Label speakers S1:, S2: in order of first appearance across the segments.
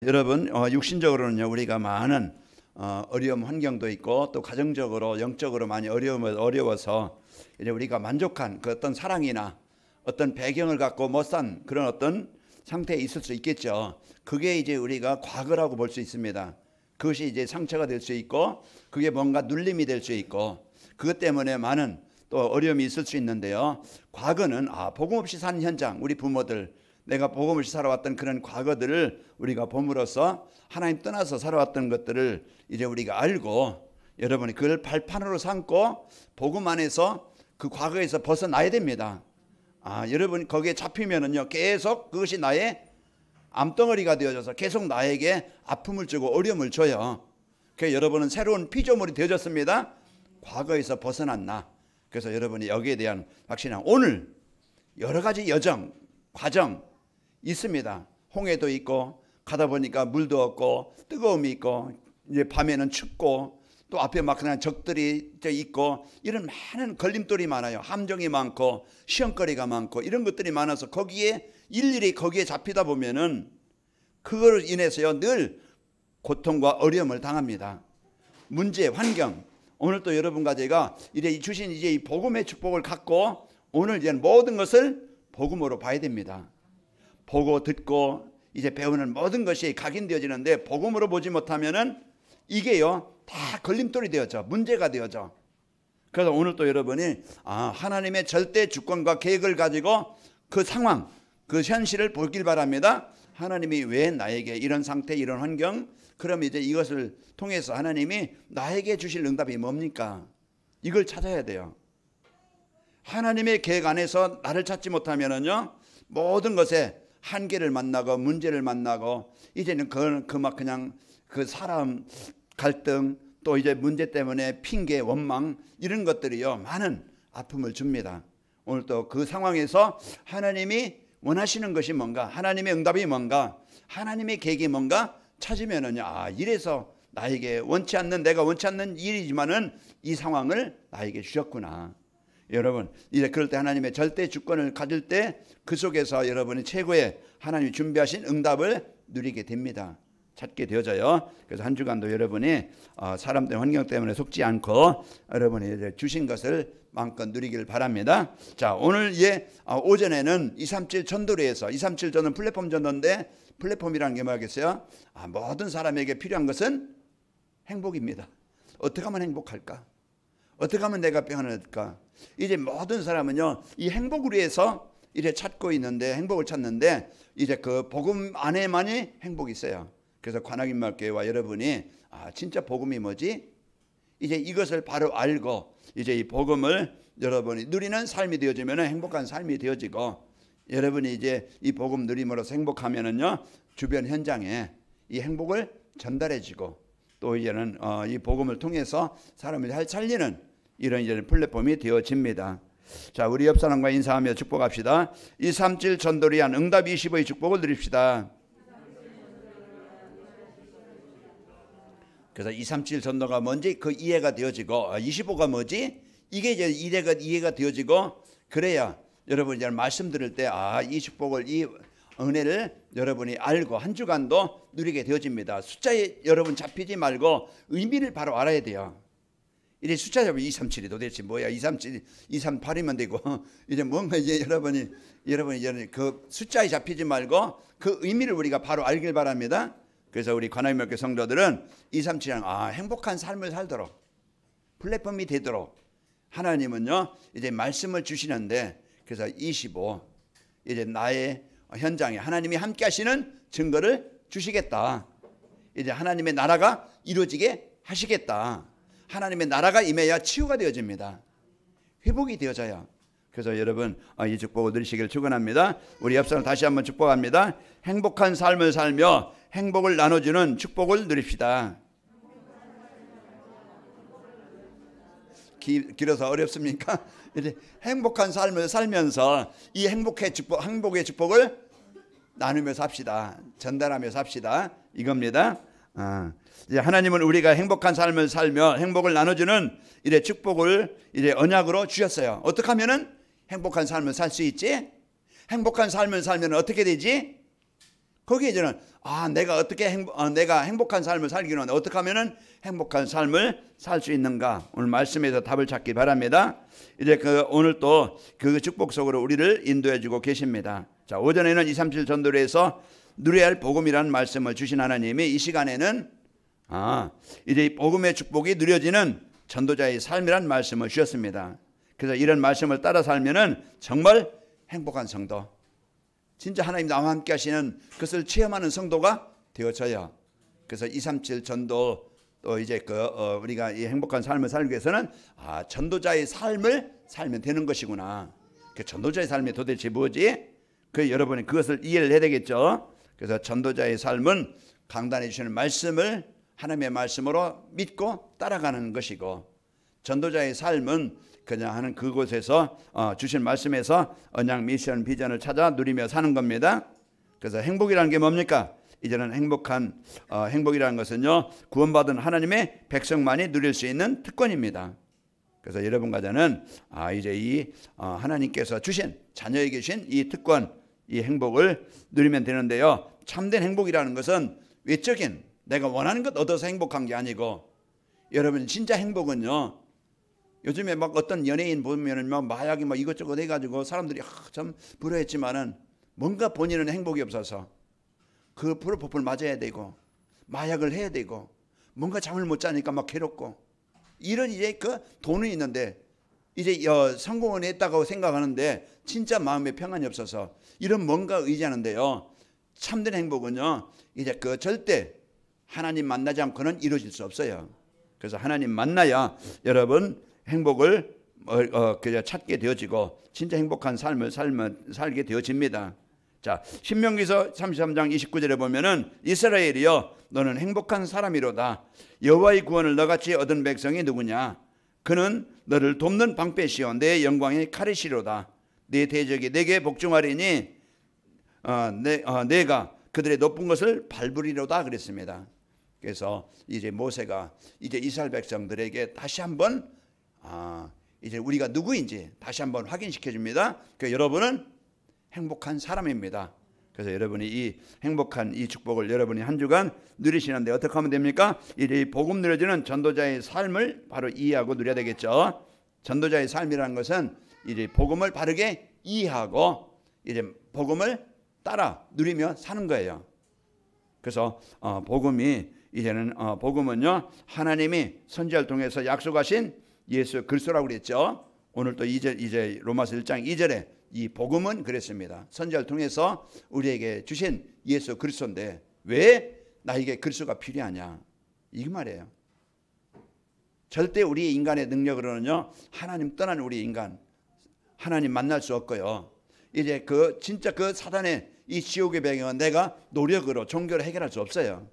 S1: 여러분, 육신적으로는요, 우리가 많은 어려움 환경도 있고 또 가정적으로 영적으로 많이 어려워서 이제 우리가 만족한 그 어떤 사랑이나 어떤 배경을 갖고 못 산 그런 어떤 상태에 있을 수 있겠죠. 그게 이제 우리가 과거라고 볼 수 있습니다. 그것이 이제 상처가 될 수 있고 그게 뭔가 눌림이 될 수 있고 그것 때문에 많은 또 어려움이 있을 수 있는데요. 과거는 복음 없이 사는 현장, 우리 부모들, 내가 복음 없이 살아왔던 그런 과거들을 우리가 봄으로써 하나님 떠나서 살아왔던 것들을 이제 우리가 알고 여러분이 그걸 발판으로 삼고 복음 안에서 그 과거에서 벗어나야 됩니다. 여러분 거기에 잡히면은요 계속 그것이 나의 암덩어리가 되어져서 계속 나에게 아픔을 주고 어려움을 줘요. 그래서 여러분은 새로운 피조물이 되어졌습니다. 과거에서 벗어났나. 그래서 여러분이 여기에 대한 확신함. 오늘 여러 가지 여정, 과정 있습니다. 홍해도 있고 가다 보니까 물도 없고 뜨거움이 있고 이제 밤에는 춥고 또 앞에 막 그냥 적들이 있고 이런 많은 걸림돌이 많아요. 함정이 많고 시험거리가 많고 이런 것들이 많아서 거기에 일일이 거기에 잡히다 보면은 그걸 인해서요 늘 고통과 어려움을 당합니다. 문제, 환경. 오늘 또 여러분과 제가 이제 주신 이제 이 복음의 축복을 갖고 오늘 이제 모든 것을 복음으로 봐야 됩니다. 보고 듣고 이제 배우는 모든 것이 각인되어지는데 복음으로 보지 못하면은 이게요 다 걸림돌이 되어져 문제가 되어져. 그래서 오늘 또 여러분이 하나님의 절대 주권과 계획을 가지고 그 상황, 그 현실을 보길 바랍니다. 하나님이 왜 나에게 이런 상태, 이런 환경, 그럼 이제 이것을 통해서 하나님이 나에게 주실 응답이 뭡니까? 이걸 찾아야 돼요. 하나님의 계획 안에서 나를 찾지 못하면은요 모든 것에 한계를 만나고 문제를 만나고 이제는 그냥 그 사람 갈등 또 이제 문제 때문에 핑계 원망 이런 것들이요 많은 아픔을 줍니다. 오늘 또 그 상황에서 하나님이 원하시는 것이 뭔가, 하나님의 응답이 뭔가, 하나님의 계획이 뭔가 찾으면은요 이래서 나에게 원치 않는, 내가 원치 않는 일이지만은 이 상황을 나에게 주셨구나. 여러분 이제 그럴 때 하나님의 절대 주권을 가질 때 그 속에서 여러분이 최고의 하나님이 준비하신 응답을 누리게 됩니다. 찾게 되어져요. 그래서 한 주간도 여러분이 사람들 환경 때문에 속지 않고 여러분이 이제 주신 것을 마음껏 누리길 바랍니다. 자, 오늘 오전에는 237 전도회에서 237 전도는 플랫폼 전도인데 플랫폼이라는 게 뭐겠어요? 모든 사람에게 필요한 것은 행복입니다. 어떻게 하면 행복할까? 어떻게 하면 내가 평안할까? 이제 모든 사람은요 이 행복을 위해서 이제 찾고 있는데 행복을 찾는데 이제 그 복음 안에만이 행복이 있어요. 그래서 관악인마교회와 여러분이 진짜 복음이 뭐지? 이제 이것을 바로 알고 이제 이 복음을 여러분이 누리는 삶이 되어지면 행복한 삶이 되어지고 여러분이 이제 이 복음 누림으로써 행복하면은요 주변 현장에 이 행복을 전달해주고 또 이제는 이 복음을 통해서 사람을 잘 살리는 이런 이제 플랫폼이 되어집니다. 자, 우리 옆 사람과 인사하며 축복합시다. 237 전도를 위한 응답 25의 축복을 누립시다. 그래서 237 전도가 뭔지 그 이해가 되어지고 25가 뭐지? 이게 이제 이해가 되어지고 그래야 여러분 이제 말씀 들을 때 이 축복을 이 은혜를 여러분이 알고 한 주간도 누리게 되어집니다. 숫자에 여러분 잡히지 말고 의미를 바로 알아야 돼요. 이제 숫자 잡으면 237이 도대체 뭐야? 237, 238이면 되고 이제 뭔가 이제 여러분이 이제 그 숫자에 잡히지 말고 그 의미를 우리가 바로 알길 바랍니다. 그래서 우리 관악인마교회 성도들은 237은 행복한 삶을 살도록 플랫폼이 되도록 하나님은요 이제 말씀을 주시는데 그래서 25 이제 나의 현장에 하나님이 함께 하시는 증거를 주시겠다. 이제 하나님의 나라가 이루어지게 하시겠다. 하나님의 나라가 임해야 치유가 되어집니다. 회복이 되어져요. 그래서 여러분 이 축복을 누리시길 축원합니다. 우리 옆 사람 다시 한번 축복합니다. 행복한 삶을 살며 행복을 나눠주는 축복을 누립시다. 길어서 어렵습니까? 이제 행복한 삶을 살면서 이 행복의 축복을 나누며 삽시다. 전달하며 삽시다. 이겁니다. 이제 하나님은 우리가 행복한 삶을 살며 행복을 나눠주는 이래 축복을 이제 언약으로 주셨어요. 어떻게 하면은 행복한 삶을 살 수 있지? 행복한 삶을 살면 어떻게 되지? 거기에 이제는 내가 어떻게 내가 행복한 삶을 살기는 어떻게 하면은 행복한 삶을 살 수 있는가? 오늘 말씀에서 답을 찾기 바랍니다. 이제 오늘 또 그 축복 속으로 우리를 인도해 주고 계십니다. 자, 오전에는 237 전도회에서 누려야 할 복음이라는 말씀을 주신 하나님이 이 시간에는 이제 이 복음의 축복이 누려지는 전도자의 삶이란 말씀을 주셨습니다. 그래서 이런 말씀을 따라 살면은 정말 행복한 성도, 진짜 하나님 나와 함께 하시는 그것을 체험하는 성도가 되어져요. 그래서 237 전도 또 이제 우리가 이 행복한 삶을 살기 위해서는 전도자의 삶을 살면 되는 것이구나. 그 전도자의 삶이 도대체 뭐지? 여러분이 그것을 이해를 해야 되겠죠. 그래서 전도자의 삶은 강단해 주시는 말씀을 하나님의 말씀으로 믿고 따라가는 것이고, 전도자의 삶은 그냥 하는 그곳에서 주신 말씀에서 언약, 미션, 비전을 찾아 누리며 사는 겁니다. 그래서 행복이라는 게 뭡니까? 이제는 행복이라는 것은요, 구원받은 하나님의 백성만이 누릴 수 있는 특권입니다. 그래서 여러분과 저는 이제 이 하나님께서 주신, 자녀에게 주신 이 특권, 이 행복을 누리면 되는데요. 참된 행복이라는 것은 외적인 내가 원하는 것 얻어서 행복한 게 아니고, 여러분 진짜 행복은요, 요즘에 막 어떤 연예인 보면은 막 마약이 막 이것저것 해가지고 사람들이 참 부러워했지만은 뭔가 본인은 행복이 없어서 그 프로포폴 맞아야 되고 마약을 해야 되고 뭔가 잠을 못 자니까 막 괴롭고, 이런 이제 돈은 있는데 이제 성공을 했다고 생각하는데 진짜 마음에 평안이 없어서 이런 뭔가 의지하는데요. 참된 행복은요, 이제 절대 하나님 만나지 않고는 이루어질 수 없어요. 그래서 하나님 만나야 여러분 행복을 찾게 되어지고 진짜 행복한 삶을 살게 되어집니다. 자, 신명기서 33장 29절에 보면은 이스라엘이여 너는 행복한 사람이로다. 여호와의 구원을 너같이 얻은 백성이 누구냐? 그는 너를 돕는 방패시요 내 영광의 칼이시로다. 네 대적이 내게 복종하리니 내가 그들의 높은 것을 밟으리로다 그랬습니다. 그래서 이제 모세가 이제 이스라엘 백성들에게 다시 한번 이제 우리가 누구인지 다시 한번 확인시켜 줍니다. 그러니까 여러분은 행복한 사람입니다. 그래서 여러분이 이 행복한 이 축복을 여러분이 한 주간 누리시는데 어떻게 하면 됩니까? 이 복음 누려지는 전도자의 삶을 바로 이해하고 누려야 되겠죠. 전도자의 삶이라는 것은 이제 복음을 바르게 이해하고 이제 복음을 따라 누리며 사는 거예요. 그래서 복음은요, 하나님이 선지자를 통해서 약속하신 예수 그리스도라고 그랬죠. 오늘 또 이제 로마서 1장 2절에 이 복음은 그랬습니다. 선지자를 통해서 우리에게 주신 예수 그리스도인데 왜 나에게 그리스도가 필요하냐, 이 말이에요. 절대 우리 인간의 능력으로는요, 하나님 떠난 우리 인간 하나님 만날 수 없고요. 이제 진짜 사단의 이 지옥의 배경은 내가 노력으로 종교로 해결할 수 없어요.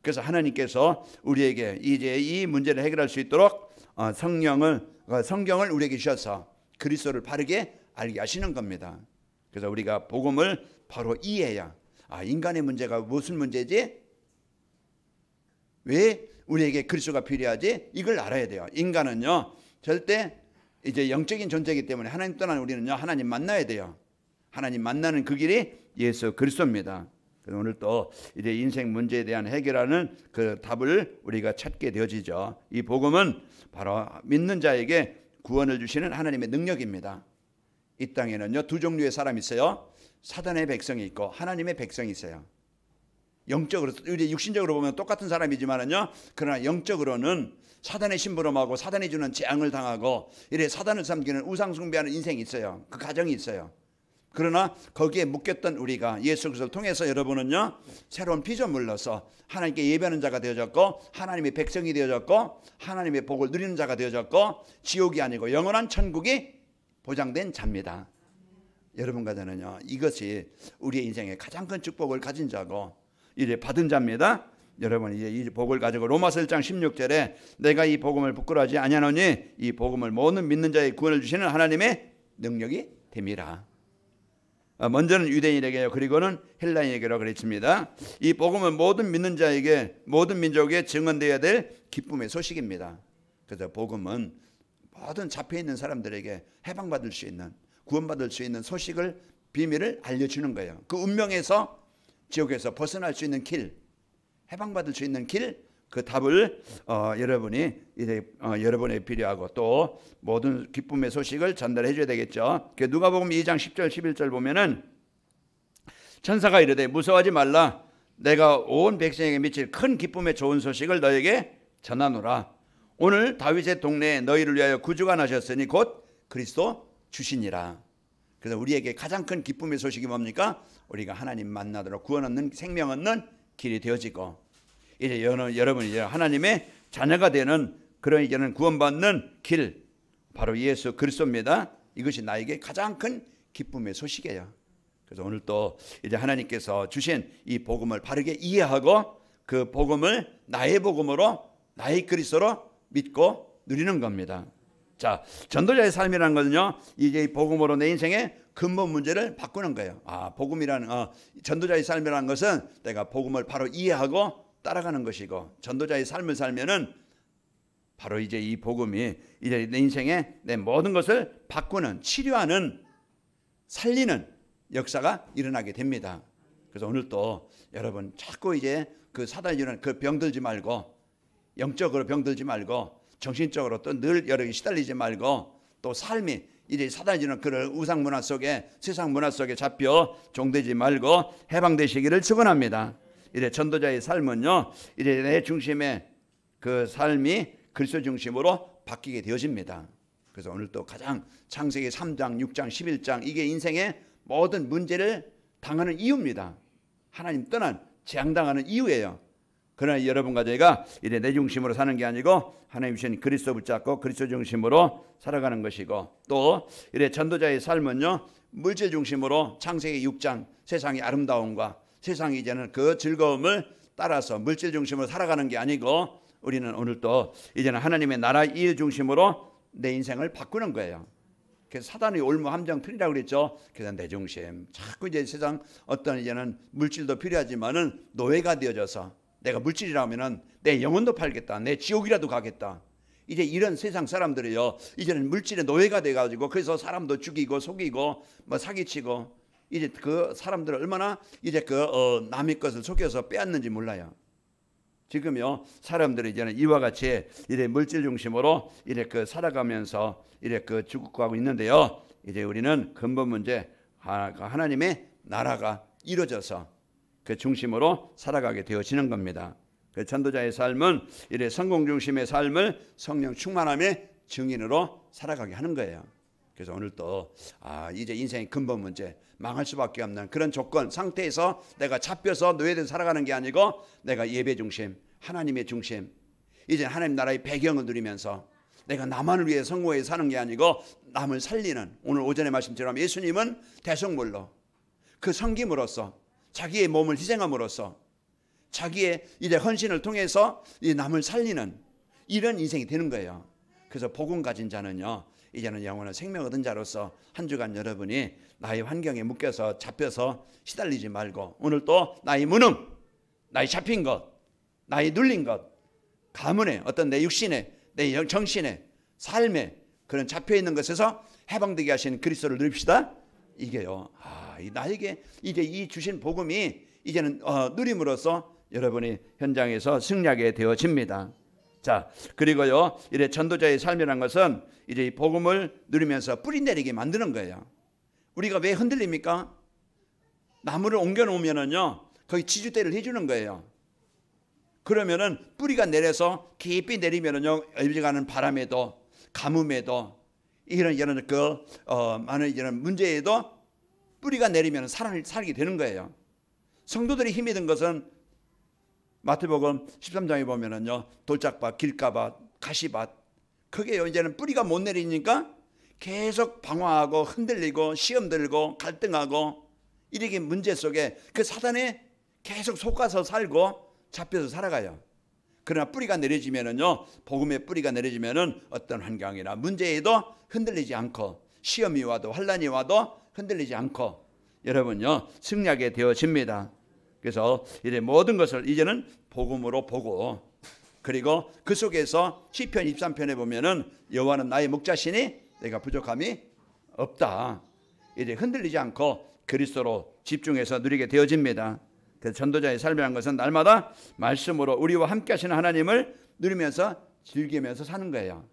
S1: 그래서 하나님께서 우리에게 이제 이 문제를 해결할 수 있도록 성경을 우리에게 주셔서 그리스도를 바르게 알게 하시는 겁니다. 그래서 우리가 복음을 바로 이해해야 인간의 문제가 무슨 문제지? 왜 우리에게 그리스도가 필요하지? 이걸 알아야 돼요. 인간은요, 절대 이제 영적인 존재이기 때문에 하나님 떠난 우리는요, 하나님 만나야 돼요. 하나님 만나는 그 길이 예수 그리스도입니다. 그래서 오늘 또 이제 인생 문제에 대한 해결하는 그 답을 우리가 찾게 되어지죠. 이 복음은 바로 믿는 자에게 구원을 주시는 하나님의 능력입니다. 이 땅에는요, 두 종류의 사람이 있어요. 사단의 백성이 있고 하나님의 백성이 있어요. 영적으로, 이제 육신적으로 보면 똑같은 사람이지만은요, 그러나 영적으로는 사단의 심부름하고 사단이 주는 재앙을 당하고 이래 사단을 섬기는 우상 숭배하는 인생이 있어요. 그 가정이 있어요. 그러나 거기에 묶였던 우리가 예수 그리스도를 통해서 여러분은요, 새로운 피조물로서 하나님께 예배하는 자가 되어졌고 하나님의 백성이 되어졌고 하나님의 복을 누리는 자가 되어졌고 지옥이 아니고 영원한 천국이 보장된 자입니다. 여러분과 저는요, 이것이 우리의 인생의 가장 큰 축복을 가진 자고 이제 받은 자입니다. 여러분 이제 이 복을 가지고 로마서 1장 16절에 내가 이 복음을 부끄러워하지 아니하노니 이 복음을 모든 믿는 자의 구원을 주시는 하나님의 능력이 됨이라. 먼저는 유대인에게요, 그리고는 헬라인에게로 그랬습니다. 이 복음은 모든 믿는 자에게, 모든 민족에 증언되어야 될 기쁨의 소식입니다. 그래서 복음은 모든 잡혀있는 사람들에게 해방받을 수 있는, 구원받을 수 있는 소식을, 비밀을 알려주는 거예요. 그 운명에서 지옥에서 벗어날 수 있는 길, 해방받을 수 있는 길, 그 답을 여러분이 이제 여러분에 필요하고 또 모든 기쁨의 소식을 전달해 줘야 되겠죠. 누가복음 2장 10절 11절 보면은 천사가 이르되 무서워하지 말라. 내가 온 백성에게 미칠 큰 기쁨의 좋은 소식을 너에게 전하노라. 오늘 다윗의 동네에 너희를 위하여 구주가 나셨으니 곧 그리스도 주시니라. 그래서 우리에게 가장 큰 기쁨의 소식이 뭡니까? 우리가 하나님 만나도록 구원 얻는 생명 얻는 길이 되어지고 이제 여러분이 이제 하나님의 자녀가 되는 그런 이제는 구원받는 길, 바로 예수 그리스도입니다. 이것이 나에게 가장 큰 기쁨의 소식이에요. 그래서 오늘 또 이제 하나님께서 주신 이 복음을 바르게 이해하고 그 복음을 나의 복음으로 나의 그리스도로 믿고 누리는 겁니다. 자, 전도자의 삶이라는 것은요, 이제 이 복음으로 내 인생의 근본 문제를 바꾸는 거예요. 복음이라는 전도자의 삶이라는 것은 내가 복음을 바로 이해하고 따라가는 것이고, 전도자의 삶을 살면은 바로 이제 이 복음이 이제 내 인생의 내 모든 것을 바꾸는, 치료하는, 살리는 역사가 일어나게 됩니다. 그래서 오늘 또 여러분 자꾸 이제 그 사단이 주는 그 병들지 말고, 영적으로 병들지 말고, 정신적으로 또 늘 여러 개 시달리지 말고, 또 삶이 이제 사단이 주는 그런 우상 문화 속에, 세상 문화 속에 잡혀 종되지 말고 해방되시기를 축원합니다. 이제 전도자의 삶은요, 이제 내 중심의 그 삶이 그리스도 중심으로 바뀌게 되어집니다. 그래서 오늘 또 가장 창세기 3장, 6장, 11장 이게 인생의 모든 문제를 당하는 이유입니다. 하나님 떠난 재앙당하는 이유예요. 그러나 여러분과 저희가 이제 내 중심으로 사는 게 아니고 하나님 주신 그리스도 붙잡고 그리스도 중심으로 살아가는 것이고, 또 이래 전도자의 삶은요, 물질 중심으로 창세기 6장 세상의 아름다움과 세상이 이제는 그 즐거움을 따라서 물질 중심으로 살아가는 게 아니고, 우리는 오늘 또 이제는 하나님의 나라 일 중심으로 내 인생을 바꾸는 거예요. 그래서 사단이 올무 함정 틀리라고 그랬죠. 그래서 내 중심, 자꾸 이제 세상 어떤 이제는 물질도 필요하지만은 노예가 되어져서 내가 물질이라면은 내 영혼도 팔겠다, 내 지옥이라도 가겠다. 이제 이런 세상 사람들이요, 이제는 물질의 노예가 돼가지고 그래서 사람도 죽이고 속이고 뭐 사기치고, 이제 그 사람들을 얼마나 이제 남의 것을 속여서 빼앗는지 몰라요. 지금요, 사람들이 이제는 이와 같이 이래 물질 중심으로 이래 살아가면서 이래 죽어가고 있는데요. 이제 우리는 근본 문제, 하나님의 나라가 이루어져서 그 중심으로 살아가게 되어지는 겁니다. 그 전도자의 삶은 이래 성공 중심의 삶을 성령 충만함의 증인으로 살아가게 하는 거예요. 그래서 오늘 또 이제 인생의 근본 문제, 망할 수밖에 없는 그런 조건 상태에서 내가 잡혀서 노예돼서 살아가는 게 아니고, 내가 예배 중심, 하나님의 중심, 이제 하나님 나라의 배경을 누리면서 내가 나만을 위해 성공해 사는 게 아니고 남을 살리는, 오늘 오전에 말씀처럼 예수님은 대속물로 그 섬김으로써 자기의 몸을 희생함으로써 자기의 이제 헌신을 통해서 이 남을 살리는 이런 인생이 되는 거예요. 그래서 복음 가진 자는요, 이제는 영원한 생명 얻은 자로서 한 주간 여러분이 나의 환경에 묶여서 잡혀서 시달리지 말고, 오늘 또 나의 무능, 나의 잡힌 것, 나의 눌린 것, 가문에 어떤 내 육신에, 내 정신에, 삶에 그런 잡혀있는 것에서 해방되게 하시는 그리스도를 누립시다. 이게요, 나에게 이제 이 주신 복음이 이제는 누림으로써 여러분이 현장에서 승리하게 되어집니다. 자, 그리고요, 이래 전도자의 삶이라는 것은 이제 이 복음을 누리면서 뿌리 내리게 만드는 거예요. 우리가 왜 흔들립니까? 나무를 옮겨 놓으면은요, 거기 지주대를 해주는 거예요. 그러면은 뿌리가 내려서 깊이 내리면은요, 일어가는 바람에도 가뭄에도 이런 많은 이런 문제에도 뿌리가 내리면 살게 되는 거예요. 성도들이 힘이 든 것은 마태복음 13장에 보면은요, 돌짝밭, 길가밭, 가시밭, 그게요, 이제는 뿌리가 못 내리니까 계속 방황하고 흔들리고 시험 들고 갈등하고 이렇게 문제 속에 그 사단에 계속 속아서 살고 잡혀서 살아가요. 그러나 뿌리가 내려지면은요, 복음의 뿌리가 내려지면은 어떤 환경이나 문제에도 흔들리지 않고, 시험이 와도 환란이 와도 흔들리지 않고 여러분요, 승리하게 되어집니다. 그래서 이제 모든 것을 이제는 복음으로 보고, 그리고 그 속에서 시편 23편에 보면은 여호와는 나의 목자시니 내가 부족함이 없다. 이제 흔들리지 않고 그리스도로 집중해서 누리게 되어집니다. 그래서 전도자의 삶이라는 것은 날마다 말씀으로 우리와 함께 하시는 하나님을 누리면서 즐기면서 사는 거예요.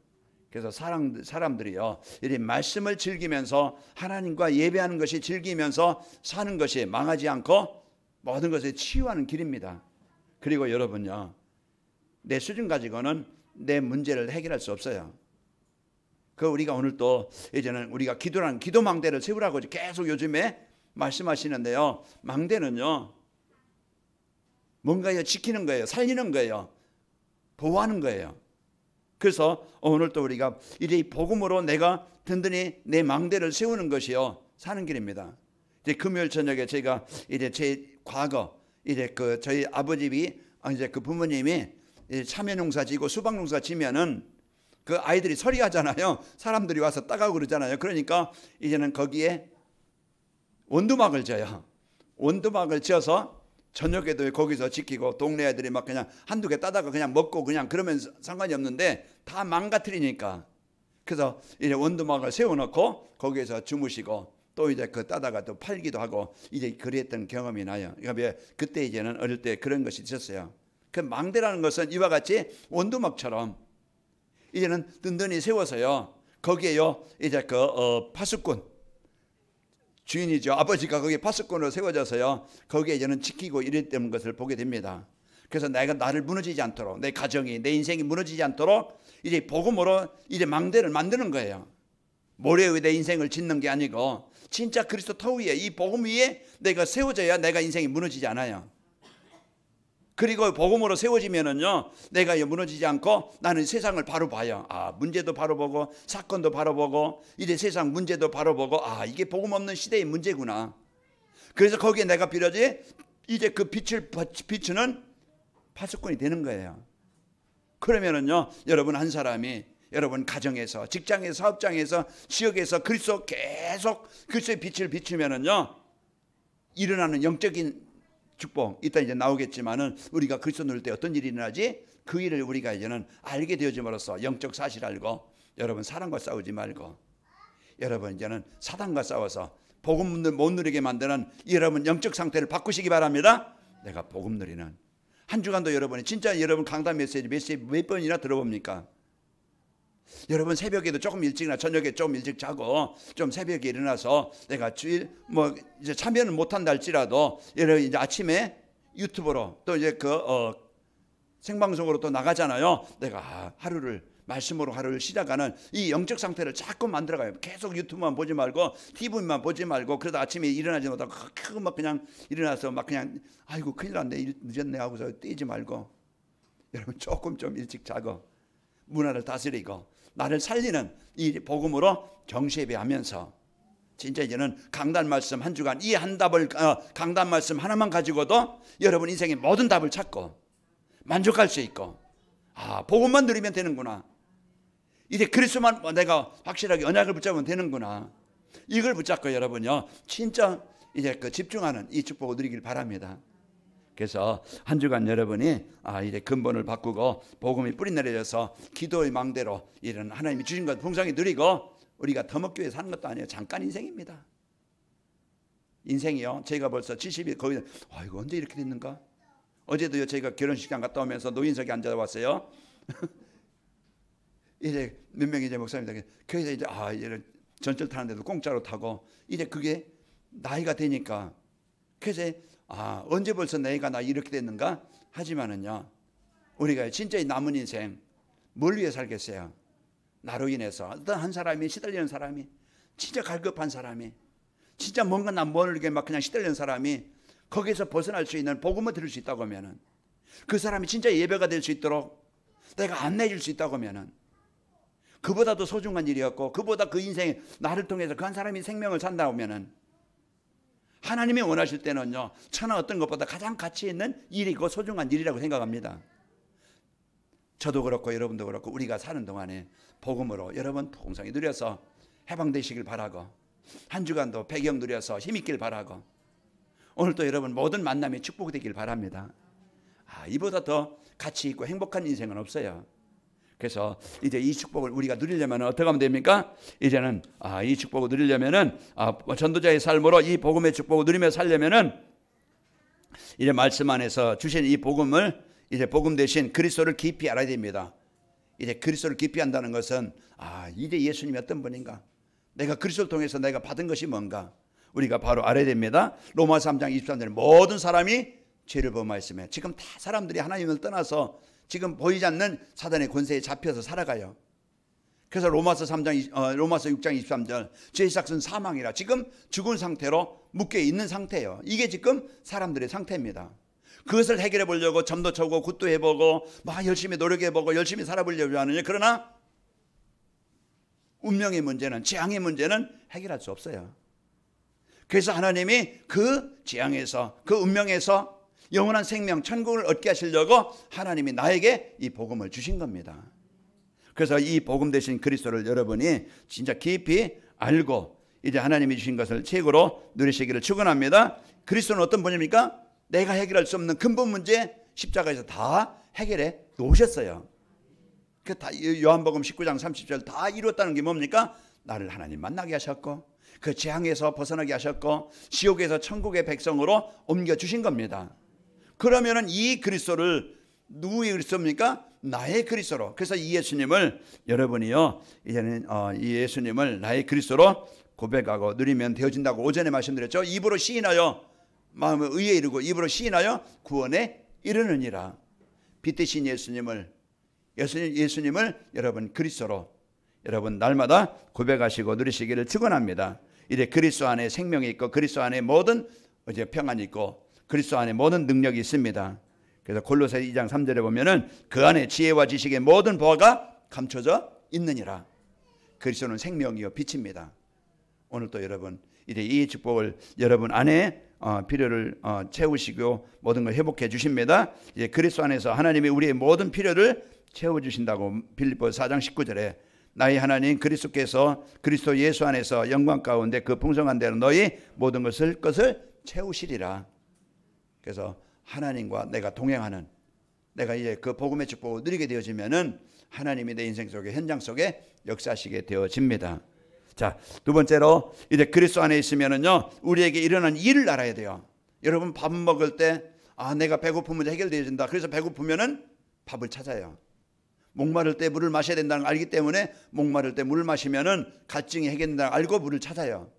S1: 그래서 사람들이요, 이 말씀을 즐기면서 하나님과 예배하는 것이 즐기면서 사는 것이 망하지 않고 모든 것에 치유하는 길입니다. 그리고 여러분요, 내 수준 가지고는 내 문제를 해결할 수 없어요. 그 우리가 오늘 또 이제는 우리가 기도라는 기도 망대를 세우라고 계속 요즘에 말씀하시는데요, 망대는요 뭔가요 지키는 거예요, 살리는 거예요, 보호하는 거예요. 그래서 오늘 또 우리가 이제 이 복음으로 내가 든든히 내 망대를 세우는 것이요 사는 길입니다. 이제 금요일 저녁에 제가 이제 제 과거 이제 그 저희 아버집이 이제 그 부모님이 참외농사 지고 수박농사 지면은 그 아이들이 서리하잖아요. 사람들이 와서 따가고 그러잖아요. 그러니까 이제는 거기에 원두막을 져요. 원두막을 지어서 저녁에도 거기서 지키고 동네 애들이 막 그냥 한두 개 따다가 그냥 먹고 그냥 그러면 상관이 없는데 다 망가뜨리니까, 그래서 이제 원두막을 세워놓고 거기에서 주무시고 또 이제 그 따다가 또 팔기도 하고 이제 그랬던 경험이 나요. 그러니까 그때 이제는 어릴 때 그런 것이 있었어요. 그 망대라는 것은 이와 같이 원두막처럼 이제는 든든히 세워서요 거기에요 이제 그 파수꾼 주인이죠, 아버지가 거기에 파수꾼으로 세워져서요 거기에 이제는 지키고 이랬던 것을 보게 됩니다. 그래서 내가 나를 무너지지 않도록, 내 가정이 내 인생이 무너지지 않도록 이제 복음으로 이제 망대를 만드는 거예요. 모래 위에 내 인생을 짓는 게 아니고 진짜 그리스도 터 위에 이 복음 위에 내가 세워져야 내가 인생이 무너지지 않아요. 그리고 복음으로 세워지면은요 내가 무너지지 않고 나는 세상을 바로 봐요. 아, 문제도 바로 보고 사건도 바로 보고 이제 세상 문제도 바로 보고, 아, 이게 복음 없는 시대의 문제구나. 그래서 거기에 내가 비로소 이제 그 빛을 비추는 파수꾼이 되는 거예요. 그러면은요 여러분 한 사람이 여러분 가정에서, 직장에서, 사업장에서, 지역에서 그리스도 계속 그리스도의 빛을 비추면은요 일어나는 영적인 축복, 이따 이제 나오겠지만은 우리가 그리스도 누릴 때 어떤 일이 일어나지? 그 일을 우리가 이제는 알게 되어짐으로써 영적 사실 알고, 여러분 사람과 싸우지 말고, 여러분 이제는 사단과 싸워서 복음을 못 누리게 만드는 여러분 영적 상태를 바꾸시기 바랍니다. 내가 복음 누리는 한 주간도 여러분이 진짜 여러분 강단 메시지 몇 번이나 들어봅니까? 여러분 새벽에도 조금 일찍이나 저녁에 좀 일찍 자고 좀 새벽에 일어나서 내가 주일 뭐 이제 참여는 못한다 할지라도 여러분 이제 아침에 유튜브로 또 이제 그 생방송으로 또 나가잖아요. 내가 하루를 말씀으로 하루를 시작하는 이 영적 상태를 자꾸 만들어가요. 계속 유튜브만 보지 말고 TV만 보지 말고, 그러다 아침에 일어나지 못하고 막 그냥 일어나서 막 그냥 아이고 큰일 났네, 일 늦었네 하고서 뛰지 말고 여러분 조금 좀 일찍 자고 문화를 다스리고 나를 살리는 이 복음으로 정시예배하면서 진짜 이제는 강단 말씀 한 주간 이 한 답을 강단 말씀 하나만 가지고도 여러분 인생의 모든 답을 찾고 만족할 수 있고, 아, 복음만 누리면 되는구나, 이제 그리스도만 내가 확실하게 언약을 붙잡으면 되는구나, 이걸 붙잡고 여러분요 진짜 이제 그 집중하는 이 축복을 누리길 바랍니다. 그래서 한 주간 여러분이 이제 근본을 바꾸고 복음이 뿌리 내려져서 기도의 망대로 이런 하나님이 주신 것 풍성히 누리고, 우리가 더먹교회 사는 것도 아니에요. 잠깐 인생입니다. 인생이요, 제가 벌써 70이 거의, 이거 언제 이렇게 됐는가? 어제도요 저희가 결혼식장 갔다 오면서 노인석에 앉아 왔어요. 이제 몇 명이 이제 목사님들 교회에서 이제 이런 전철 타는데도 공짜로 타고, 이제 그게 나이가 되니까 그래서 언제 벌써 내가 나 이렇게 됐는가 하지만은요 우리가 진짜 남은 인생 뭘 위해 살겠어요? 나로 인해서 어떤 한 사람이 시달리는 사람이, 진짜 갈급한 사람이, 진짜 뭔가 나 모르게 막 그냥 시달리는 사람이 거기에서 벗어날 수 있는 복음을 들을 수 있다고 하면은, 그 사람이 진짜 예배가 될 수 있도록 내가 안내해 줄 수 있다고 하면은, 그보다도 소중한 일이었고 그보다 그 인생에 나를 통해서 그 한 사람이 생명을 산다고 하면은, 하나님이 원하실 때는요 천하 어떤 것보다 가장 가치 있는 일이고 소중한 일이라고 생각합니다. 저도 그렇고 여러분도 그렇고 우리가 사는 동안에 복음으로 여러분 풍성히 누려서 해방되시길 바라고, 한 주간도 배경 누려서 힘있길 바라고, 오늘 또 여러분 모든 만남이 축복되길 바랍니다. 이보다 더 가치 있고 행복한 인생은 없어요. 그래서 이제 이 축복을 우리가 누리려면 어떻게 하면 됩니까? 이제는 이 축복을 누리려면은 전도자의 삶으로 이 복음의 축복을 누리며 살려면은 이제 말씀 안에서 주신 이 복음을, 이제 복음 대신 그리스도를 깊이 알아야 됩니다. 이제 그리스도를 깊이 안다는 것은 이제 예수님이 어떤 분인가, 내가 그리스도를 통해서 내가 받은 것이 뭔가 우리가 바로 알아야 됩니다. 로마서 3장 23절에 모든 사람이 죄를 범하였으며, 지금 다 사람들이 하나님을 떠나서 지금 보이지 않는 사단의 권세에 잡혀서 살아가요. 그래서 로마서 6장 23절 죄의 시작은 사망이라, 지금 죽은 상태로 묶여 있는 상태예요. 이게 지금 사람들의 상태입니다. 그것을 해결해 보려고 점도 쳐고 굿도 해보고 막 열심히 노력해보고 열심히 살아보려고 하느냐, 그러나 운명의 문제는, 재앙의 문제는 해결할 수 없어요. 그래서 하나님이 그 재앙에서, 그 운명에서 영원한 생명, 천국을 얻게 하시려고 하나님이 나에게 이 복음을 주신 겁니다. 그래서 이 복음 되신 그리스도를 여러분이 진짜 깊이 알고 이제 하나님이 주신 것을 최고로 누리시기를 축원합니다. 그리스도는 어떤 분입니까? 내가 해결할 수 없는 근본 문제 십자가에서 다 해결해 놓으셨어요. 그 다 요한복음 19장 30절 다 이루었다는 게 뭡니까? 나를 하나님 만나게 하셨고, 그 재앙에서 벗어나게 하셨고, 지옥에서 천국의 백성으로 옮겨주신 겁니다. 그러면은 이 그리스도를 누구의 그리스도입니까? 나의 그리스도로. 그래서 이 예수님을 여러분이요, 이제는 이 예수님을 나의 그리스도로 고백하고 누리면 되어진다고 오전에 말씀드렸죠. 입으로 시인하여 마음의 의에 이르고 입으로 시인하여 구원에 이르느니라. 빛 대신 예수님을 여러분 그리스도로 여러분 날마다 고백하시고 누리시기를 축원합니다. 이제 그리스도 안에 생명이 있고, 그리스도 안에 모든 이제 평안이 있고, 그리스도 안에 모든 능력이 있습니다. 그래서 골로새 2장 3절에 보면은 그 안에 지혜와 지식의 모든 보화가 감춰져 있느니라. 그리스도는 생명이요 빛입니다. 오늘 또 여러분 이제 이 축복을 여러분 안에 필요를 채우시고 모든 걸 회복해 주십니다. 이제 그리스도 안에서 하나님이 우리의 모든 필요를 채워 주신다고 빌립보서 4장 19절에 나의 하나님 그리스도께서 그리스도 예수 안에서 영광 가운데 그 풍성한 대로 너희 모든 것을 채우시리라. 그래서 하나님과 내가 동행하는, 내가 이제 그 복음의 축복을 누리게 되어지면은 하나님이 내 인생 속에, 현장 속에 역사하시게 되어집니다. 자, 두 번째로 이제 그리스도 안에 있으면은요, 우리에게 일어나는 일을 알아야 돼요. 여러분 밥 먹을 때 내가 배고프면 해결되어진다. 그래서 배고프면은 밥을 찾아요. 목마를 때 물을 마셔야 된다는 걸 알기 때문에 목마를 때 물을 마시면은 갈증이 해결된다는 걸 알고 물을 찾아요.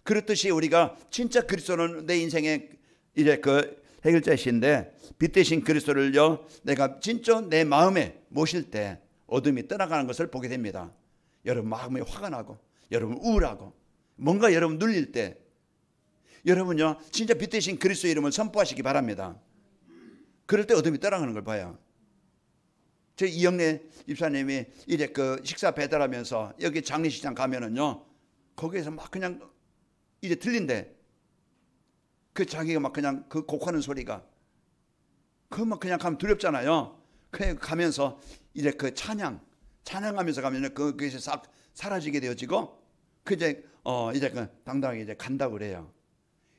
S1: 그렇듯이 우리가 진짜 그리스도는 내 인생의 이제 그 해결자이신데, 빛 대신 그리스도를요 내가 진짜 내 마음에 모실 때 어둠이 떠나가는 것을 보게 됩니다. 여러분 마음에 화가 나고, 여러분 우울하고, 뭔가 여러분 눌릴 때 여러분요 진짜 빛 대신 그리스도의 이름을 선포하시기 바랍니다. 그럴 때 어둠이 떠나가는 걸 봐요. 저 이영래 집사님이 이제 그 식사 배달하면서 여기 장례식장 가면은요, 거기에서 막 그냥 이제 들린대. 그 자기가 막 그냥 그 곡하는 소리가, 그거 막 그냥 가면 두렵잖아요. 그 가면서 이제 그 찬양하면서 가면은 그것이 싹 사라지게 되어지고, 그 이제 그 당당하게 이제 간다고 그래요.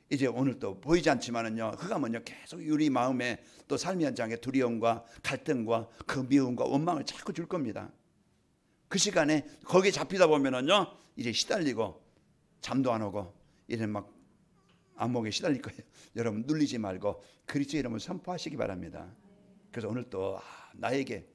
S1: 이제 오늘 또 보이지 않지만은요, 그가면요 계속 우리 마음에 또 삶의 현장에 두려움과 갈등과 그 미움과 원망을 자꾸 줄 겁니다. 그 시간에 거기에 잡히다 보면은요, 이제 시달리고 잠도 안 오고 이제 막 안목에 시달릴 거예요. 여러분 눌리지 말고 그리스도의 이름을 선포하시기 바랍니다. 그래서 오늘 또 나에게,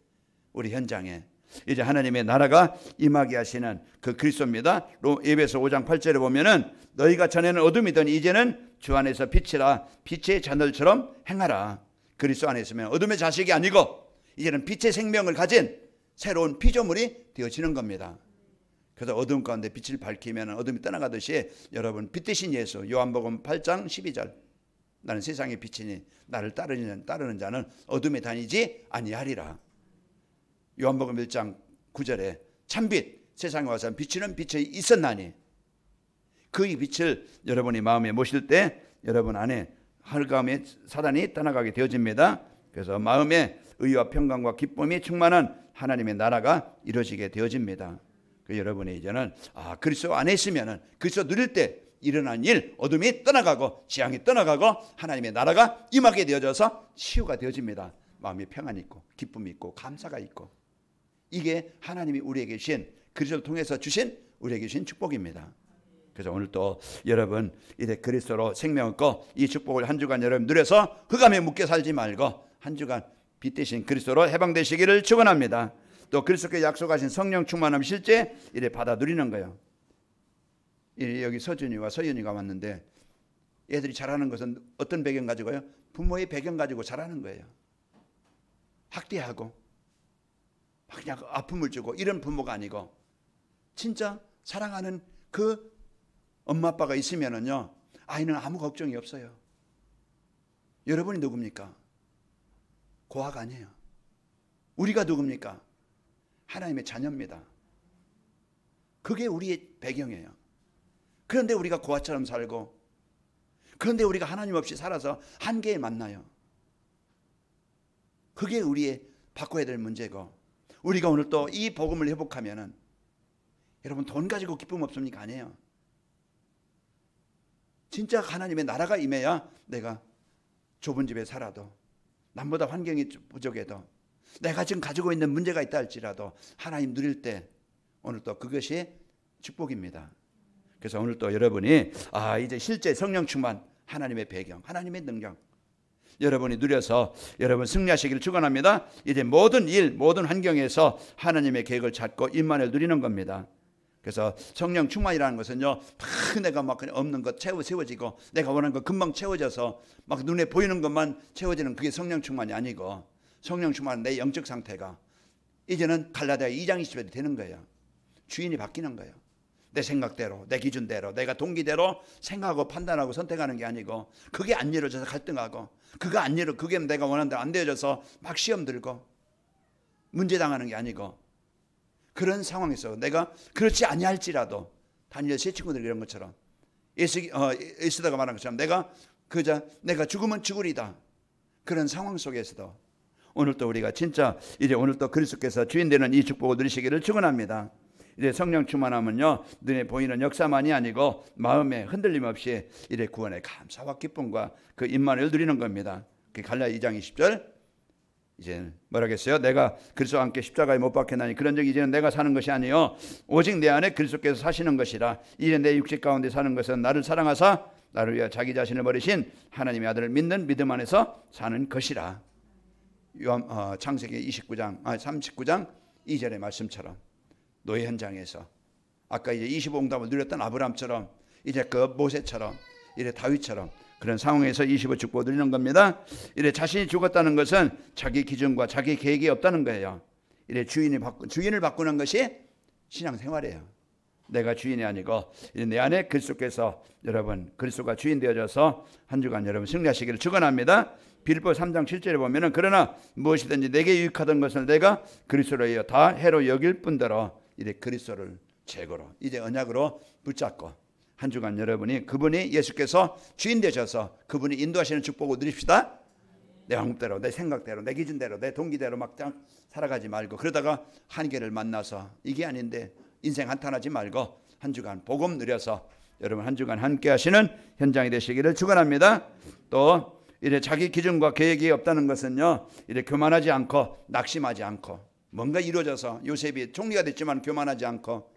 S1: 우리 현장에 이제 하나님의 나라가 임하게 하시는 그 그리스도입니다. 에베소 5장 8절에 보면은 너희가 전에는 어둠이더니 이제는 주 안에서 빛이라, 빛의 자녀들처럼 행하라. 그리스도 안에 있으면 어둠의 자식이 아니고 이제는 빛의 생명을 가진 새로운 피조물이 되어지는 겁니다. 그래서 어둠 가운데 빛을 밝히면 어둠이 떠나가듯이 여러분 빛 대신 예수, 요한복음 8장 12절 나는 세상의 빛이니 나를 따르는 자는 어둠에 다니지 아니하리라. 요한복음 1장 9절에 참빛 세상에 와서 비추는 빛이 있었나니, 그 빛을 여러분이 마음에 모실 때 여러분 안에 헐감의 사단이 떠나가게 되어집니다. 그래서 마음에 의와 평강과 기쁨이 충만한 하나님의 나라가 이루어지게 되어집니다. 그 여러분이 이제는 그리스도 안에 있으면은 그리스도 누릴 때 일어난 일, 어둠이 떠나가고 재앙이 떠나가고 하나님의 나라가 임하게 되어져서 치유가 되어집니다. 마음이 평안이 있고 기쁨이 있고 감사가 있고, 이게 하나님이 우리에게 주신, 그리스도를 통해서 주신 우리에게 주신 축복입니다. 그래서 오늘 또 여러분 이제 그리스도로 생명 얻고 이 축복을 한 주간 여러분 누려서 흑암에 묶여 살지 말고 한 주간 빛 대신 그리스도로 해방되시기를 축원합니다. 또 그리스도께 약속하신 성령 충만함 실제 이래 받아 누리는 거예요. 여기 서준이와 서윤이가 왔는데 애들이 잘하는 것은 어떤 배경 가지고요? 부모의 배경 가지고 잘하는 거예요. 학대하고 막 그냥 아픔을 주고 이런 부모가 아니고 진짜 사랑하는 그 엄마 아빠가 있으면은요 아이는 아무 걱정이 없어요. 여러분이 누굽니까? 고아가 아니에요. 우리가 누굽니까? 하나님의 자녀입니다. 그게 우리의 배경이에요. 그런데 우리가 고아처럼 살고 그런데 우리가 하나님 없이 살아서 한계에 만나요. 그게 우리의 바꿔야 될 문제고 우리가 오늘 또 이 복음을 회복하면은 여러분 돈 가지고 기쁨 없습니까? 아니에요. 진짜 하나님의 나라가 임해야 내가 좁은 집에 살아도 남보다 환경이 부족해도 내가 지금 가지고 있는 문제가 있다 할지라도 하나님 누릴 때 오늘 또 그것이 축복입니다. 그래서 오늘 또 여러분이 이제 실제 성령 충만 하나님의 배경 하나님의 능력 여러분이 누려서 여러분 승리하시기를 축원합니다. 이제 모든 일 모든 환경에서 하나님의 계획을 찾고 임만을 누리는 겁니다. 그래서 성령 충만이라는 것은요 다 내가 막 그냥 없는 것 세워지고 내가 원하는 것 금방 채워져서 막 눈에 보이는 것만 채워지는 그게 성령 충만이 아니고 성령 충만은 내 영적 상태가 이제는 갈라디아 2장 20절이 되는 거예요. 주인이 바뀌는 거예요. 내 생각대로 내 기준대로 내가 동기대로 생각하고 판단하고 선택하는 게 아니고 그게 안 이루어져서 갈등하고 그게 내가 원하는 대로 안 되어져서 막 시험 들고 문제 당하는 게 아니고 그런 상황에서 내가 그렇지 아니할지라도 다니엘 세 친구들 이런 것처럼 에스더가 말한 것처럼 내가 죽으면 죽으리다 그런 상황 속에서도 오늘 또 우리가 진짜 이제 오늘 또 그리스도께서 주인 되는 이 축복을 누리시기를 축원합니다. 이제 성령 충만하면요 눈에 보이는 역사만이 아니고 마음에 흔들림 없이 이제 구원의 감사와 기쁨과 그 임만을 누리는 겁니다. 그 갈라디아 2장 20절 이제 뭐라겠어요? 내가 그리스도와 함께 십자가에 못 박혔나니 그런즉 이제는 내가 사는 것이 아니요 오직 내 안에 그리스도께서 사시는 것이라. 이제 내 육식 가운데 사는 것은 나를 사랑하사 나를 위하여 자기 자신을 버리신 하나님의 아들을 믿는 믿음 안에서 사는 것이라. 창세기 39장 2절의 말씀처럼 노예 현장에서 아까 이제 25응답을 누렸던 아브라함처럼 이제 그 모세처럼 이래 다윗처럼 그런 상황에서 25 축복을 누리는 겁니다. 이래 자신이 죽었다는 것은 자기 기준과 자기 계획이 없다는 거예요. 이래 주인을 바꾸는 것이 신앙생활이에요. 내가 주인이 아니고 내 안에 그리스도께서 여러분 그리스도가 주인 되어져서 한 주간 여러분 승리하시기를 축원합니다. 빌립보 3장 7절에 보면은 그러나 무엇이든지 내게 유익하던 것을 내가 그리스도로 하여 다 해로 여길 뿐더러 이래 그리스도를 최고로 이제 언약으로 붙잡고 한 주간 여러분이 그분이 예수께서 주인 되셔서 그분이 인도하시는 축복을 누립시다. 내 방법대로 내 생각대로 내 기준대로 내 동기대로 막 살아가지 말고 그러다가 한계를 만나서 이게 아닌데 인생 한탄하지 말고 한 주간 복음 누려서 여러분 한 주간 함께 하시는 현장이 되시기를 축원합니다. 또 이래 자기 기준과 계획이 없다는 것은요 이래 교만하지 않고 낙심하지 않고 뭔가 이루어져서 요셉이 총리가 됐지만 교만하지 않고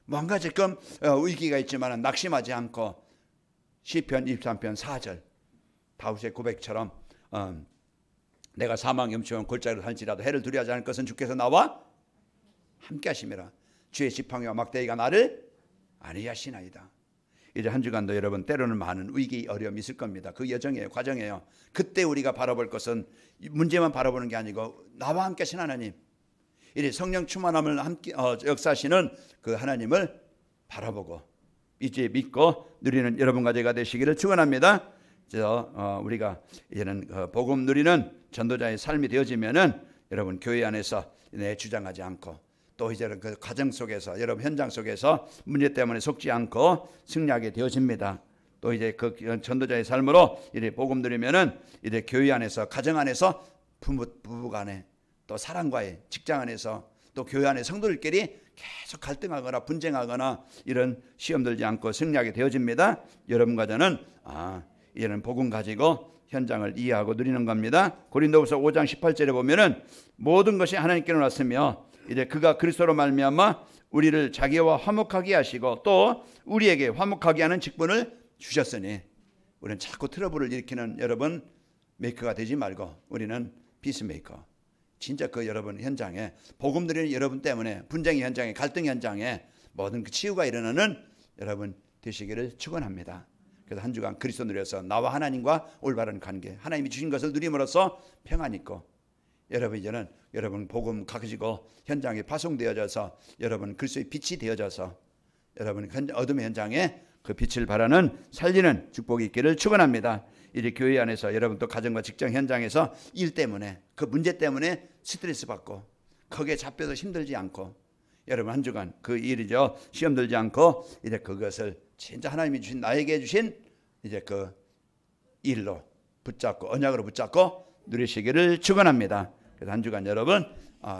S1: 뭔가 지금 위기가 있지만 낙심하지 않고 시편 23편 4절 다윗의 고백처럼 내가 사망 염치와 골짜기로 살지라도 해를 두려워하지 않을 것은 주께서 나와 함께 하심이라. 주의 지팡이와 막대기가 나를 안위하시나이다. 이제 한 주간도 여러분 때로는 많은 위기 어려움이 있을 겁니다. 그 여정이에요. 과정이에요. 그때 우리가 바라볼 것은 문제만 바라보는 게 아니고 나와 함께 하신 하나님 이제 성령 충만함을 함께 역사하시는 그 하나님을 바라보고 이제 믿고 누리는 여러분과 제가 되시기를 축원합니다. 그래서 우리가 이제는 복음 누리는 전도자의 삶이 되어지면은 여러분 교회 안에서 내 주장하지 않고 또 이제는 그 가정 속에서 여러분 현장 속에서 문제 때문에 속지 않고 승리하게 되어집니다. 또 이제 그 전도자의 삶으로 이제 복음 누리면은 이제 교회 안에서 가정 안에서 부부간에 또 사랑과의 직장 안에서 또 교회 안에 성도들끼리 계속 갈등하거나 분쟁하거나 이런 시험 들지 않고 승리하게 되어집니다. 여러분과 저는 이제는 복음 가지고 현장을 이해하고 누리는 겁니다. 고린도후서 5장 18절에 보면은 모든 것이 하나님께로 났으며 이제 그가 그리스도로 말미암아 우리를 자기와 화목하게 하시고 또 우리에게 화목하게 하는 직분을 주셨으니 우리는 자꾸 트러블을 일으키는 여러분 메이커가 되지 말고 우리는 피스메이커. 진짜 그 여러분 현장에 복음 드리는 여러분 때문에 분쟁의 현장에 갈등 현장에 모든 그 치유가 일어나는 여러분 되시기를 축원합니다. 그래서 한 주간 그리스도 누려서 나와 하나님과 올바른 관계, 하나님이 주신 것을 누림으로써 평안 있고 여러분 이제는 여러분 복음 가지고 현장에 파송되어져서 여러분 그리스도의 빛이 되어져서 여러분 어둠의 현장에 그 빛을 발하는 살리는 축복이 있기를 축원합니다. 이제 교회 안에서 여러분 또 가정과 직장 현장에서 일 때문에 그 문제 때문에 스트레스 받고 거기에 잡혀서 힘들지 않고 여러분 한 주간 그 일이죠 시험 들지 않고 이제 그것을 진짜 하나님이 주신 나에게 주신 이제 그 일로 붙잡고 언약으로 붙잡고 누리시기를 축원합니다. 그래서 한 주간 여러분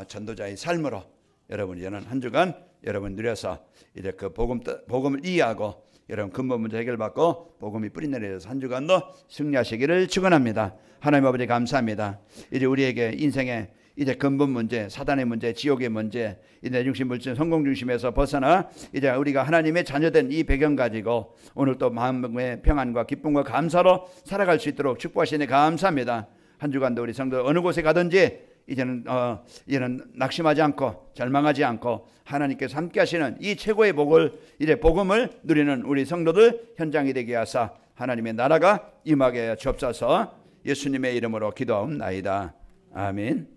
S1: 전도자의 삶으로 여러분 이제는 한 주간 여러분 누려서 이제 그 복음을 이해하고 여러분 근본 문제 해결받고 복음이 뿌리내려서 한 주간도 승리하시기를 축원합니다. 하나님 아버지 감사합니다. 이제 우리에게 인생의 이제 근본 문제, 사단의 문제, 지옥의 문제, 이 내 중심 물질 성공 중심에서 벗어나 이제 우리가 하나님의 자녀된 이 배경 가지고 오늘 또 마음의 평안과 기쁨과 감사로 살아갈 수 있도록 축복하시니 감사합니다. 한 주간도 우리 성도 어느 곳에 가든지 이제는 낙심하지 않고 절망하지 않고 하나님께서 함께 하시는 이 최고의 복을 이제 복음을 누리는 우리 성도들 현장이 되게 하사 하나님의 나라가 임하게 하여 주옵소서. 예수님의 이름으로 기도하옵나이다. 아멘.